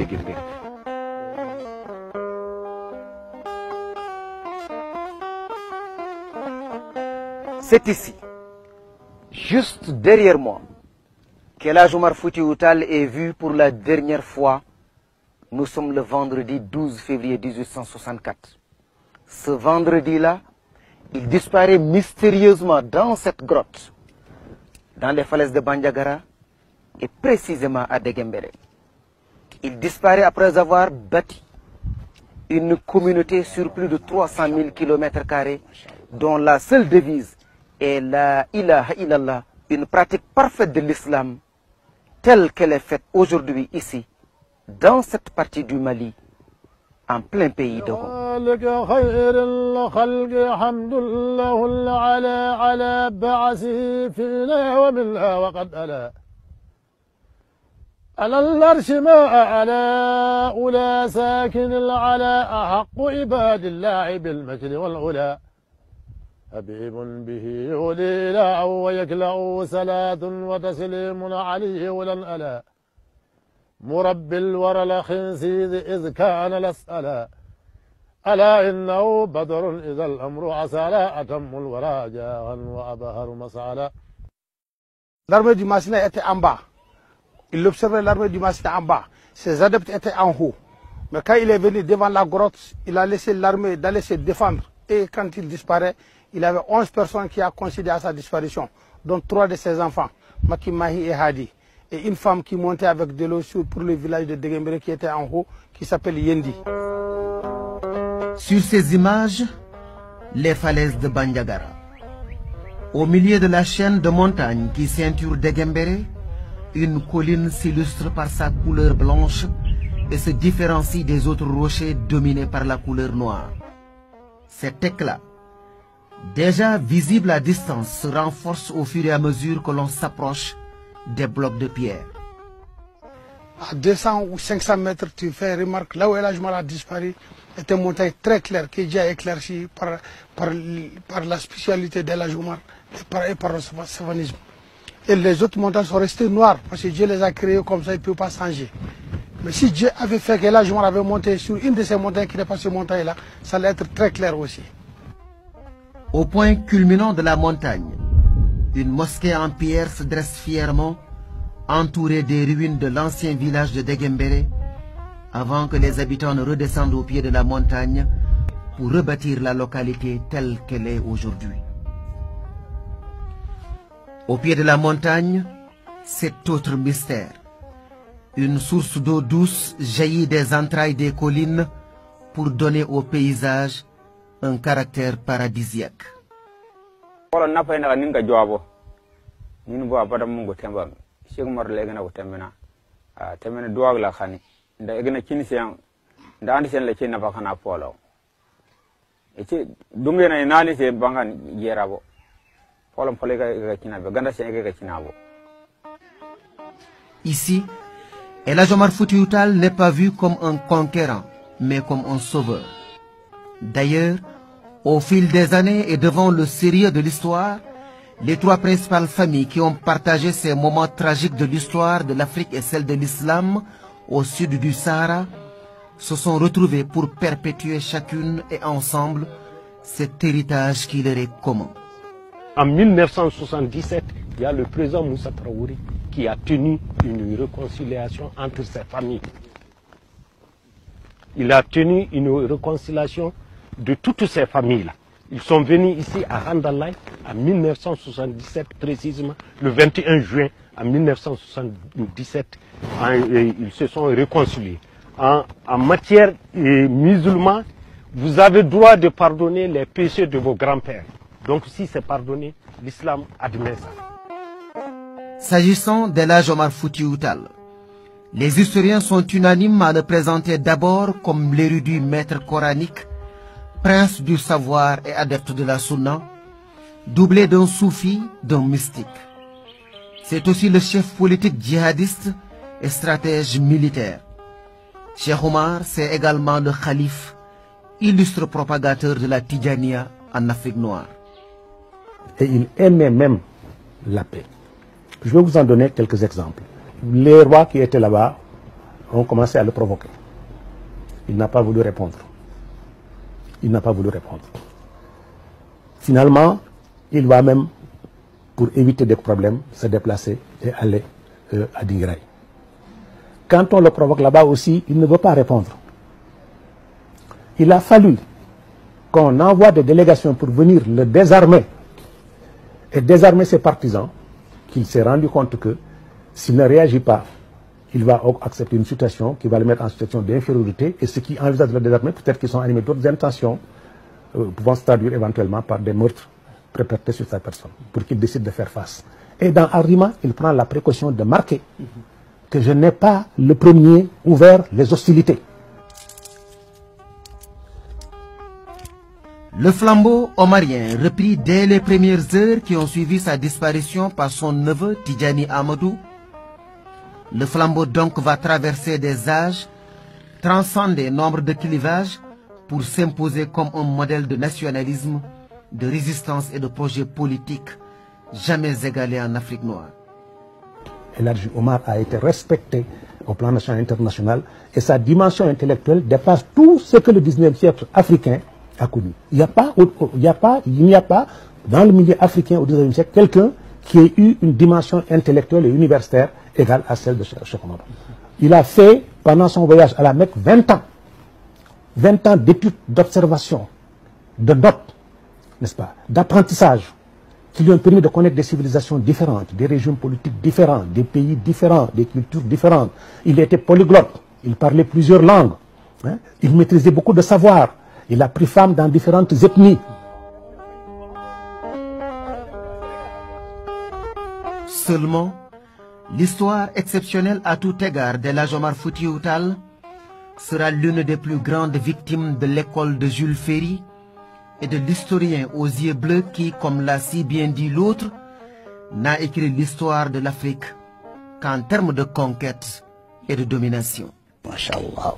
Guembéré. C'est ici, juste derrière moi, qu'El Hadj Omar Foutiyou Tall est vu pour la dernière fois. Nous sommes le vendredi 12 février 1864. Ce vendredi-là, il disparaît mystérieusement dans cette grotte, dans les falaises de Bandiagara et précisément à Deguembéré. Il disparaît après avoir bâti une communauté sur plus de 300 000 km², dont la seule devise est la ilaha illallah, une pratique parfaite de l'islam telle qu'elle est faite aujourd'hui ici, dans cette partie du Mali, en plein pays d'Ogon. على الأرش ما على أولى ساكن العلا أحق عباد الله بالمجد والعلا حبيب به يولي لا ويكلأ صلاة وتسليم عليه ولا ألا مربي الورى الخنسيذ إذ كان الأسألا ألا إنه بدر إذا الأمر عسالا أتم الورى جاء وأبهر مسعلا. L'armée du Massina était en bas. Il observait l'armée du Massina en bas. Ses adeptes étaient en haut. Mais quand il est venu devant la grotte, il a laissé l'armée d'aller se défendre. Et quand il disparaît, il avait 11 personnes qui ont considéré à sa disparition, dont 3 de ses enfants, Maki, Mahi et Hadi. Et une femme qui montait avec de l'eau pour le village de Deguembéré qui était en haut, qui s'appelle Yendi. Sur ces images, les falaises de Bandiagara. Au milieu de la chaîne de montagnes qui ceinture Deguembéré, une colline s'illustre par sa couleur blanche et se différencie des autres rochers dominés par la couleur noire. Cet éclat, déjà visible à distance, se renforce au fur et à mesure que l'on s'approche des blocs de pierre. À 200 ou 500 mètres, tu fais remarque, là où El Hadj Omar a disparu, est une montagne très claire qui est déjà éclaircie par la spécialité d'El Hadj Omar et par le savanisme. Et les autres montagnes sont restées noires parce que Dieu les a créées comme ça, il ne peut pas changer. Mais si Dieu avait fait qu'El Hadj Omar avait monté sur une de ces montagnes qui n'est pas cette montagne-là, ça allait être très clair aussi. Au point culminant de la montagne, une mosquée en pierre se dresse fièrement, entourée des ruines de l'ancien village de Deguembéré, avant que les habitants ne redescendent au pied de la montagne pour rebâtir la localité telle qu'elle est aujourd'hui. Au pied de la montagne, cet autre mystère. Une source d'eau douce jaillit des entrailles des collines pour donner au paysage un caractère paradisiaque. Ici, El Hadj Omar Foutiyou Tall n'est pas vu comme un conquérant, mais comme un sauveur. D'ailleurs, au fil des années et devant le sérieux de l'histoire, les 3 principales familles qui ont partagé ces moments tragiques de l'histoire de l'Afrique et celle de l'islam au sud du Sahara se sont retrouvées pour perpétuer chacune et ensemble cet héritage qui leur est commun. En 1977, il y a le président Moussa Traoré qui a tenu une réconciliation entre ces familles. Il a tenu une réconciliation de toutes ces familles-là. Ils sont venus ici à Randalay en 1977, précisément le 21 juin en 1977. Ils se sont réconciliés. En matière musulmane, vous avez droit de pardonner les péchés de vos grands-pères. Donc si c'est pardonné, l'islam admet ça. S'agissant d'El Hadj Omar Foutiyou Tall, les historiens sont unanimes à le présenter d'abord comme l'érudit maître coranique, prince du savoir et adepte de la sunna, doublé d'un soufi, d'un mystique. C'est aussi le chef politique djihadiste et stratège militaire. Cheikh Omar, c'est également le calife, illustre propagateur de la Tidjania en Afrique noire. Et il aimait même la paix. Je vais vous en donner quelques exemples. Les rois qui étaient là-bas, ont commencé à le provoquer. Il n'a pas voulu répondre. Il n'a pas voulu répondre. Finalement, il va même, pour éviter des problèmes, se déplacer et aller à Dinguiraye. Quand on le provoque là-bas aussi, il ne veut pas répondre. Il a fallu qu'on envoie des délégations pour venir le désarmer et désarmer ses partisans, qu'il s'est rendu compte que s'il ne réagit pas, il va accepter une situation qui va le mettre en situation d'infériorité, et ceux qui envisagent de le désarmer, peut-être qu'ils sont animés d'autres intentions, pouvant se traduire éventuellement par des meurtres perpétrés sur sa personne, pour qu'il décide de faire face. Et dans Arima, il prend la précaution de marquer que je n'ai pas le premier ouvert les hostilités. Le flambeau omarien, repris dès les premières heures qui ont suivi sa disparition par son neveu Tidjani Amadou, le flambeau donc va traverser des âges, transcender nombre de clivages pour s'imposer comme un modèle de nationalisme, de résistance et de projet politique jamais égalé en Afrique noire. El Hadji Omar a été respecté au plan national et international, et sa dimension intellectuelle dépasse tout ce que le 19e siècle africain a connu. Il n'y a pas dans le milieu africain au 19e siècle quelqu'un qui ait eu une dimension intellectuelle et universitaire égale à celle de Cheikh Omar. Il a fait, pendant son voyage à la Mecque, 20 ans. 20 ans d'études, d'observation, de notes, n'est-ce pas, d'apprentissage, qui lui ont permis de connaître des civilisations différentes, des régimes politiques différents, des pays différents, des cultures différentes. Il était polyglotte, il parlait plusieurs langues, hein? Il maîtrisait beaucoup de savoirs, il a pris femme dans différentes ethnies. Seulement, l'histoire exceptionnelle à tout égard d'El Hadji Omar Foutiyou Tall sera l'une des plus grandes victimes de l'école de Jules Ferry et de l'historien aux yeux bleus qui, comme l'a si bien dit l'autre, n'a écrit l'histoire de l'Afrique qu'en termes de conquête et de domination. Masha'Allah.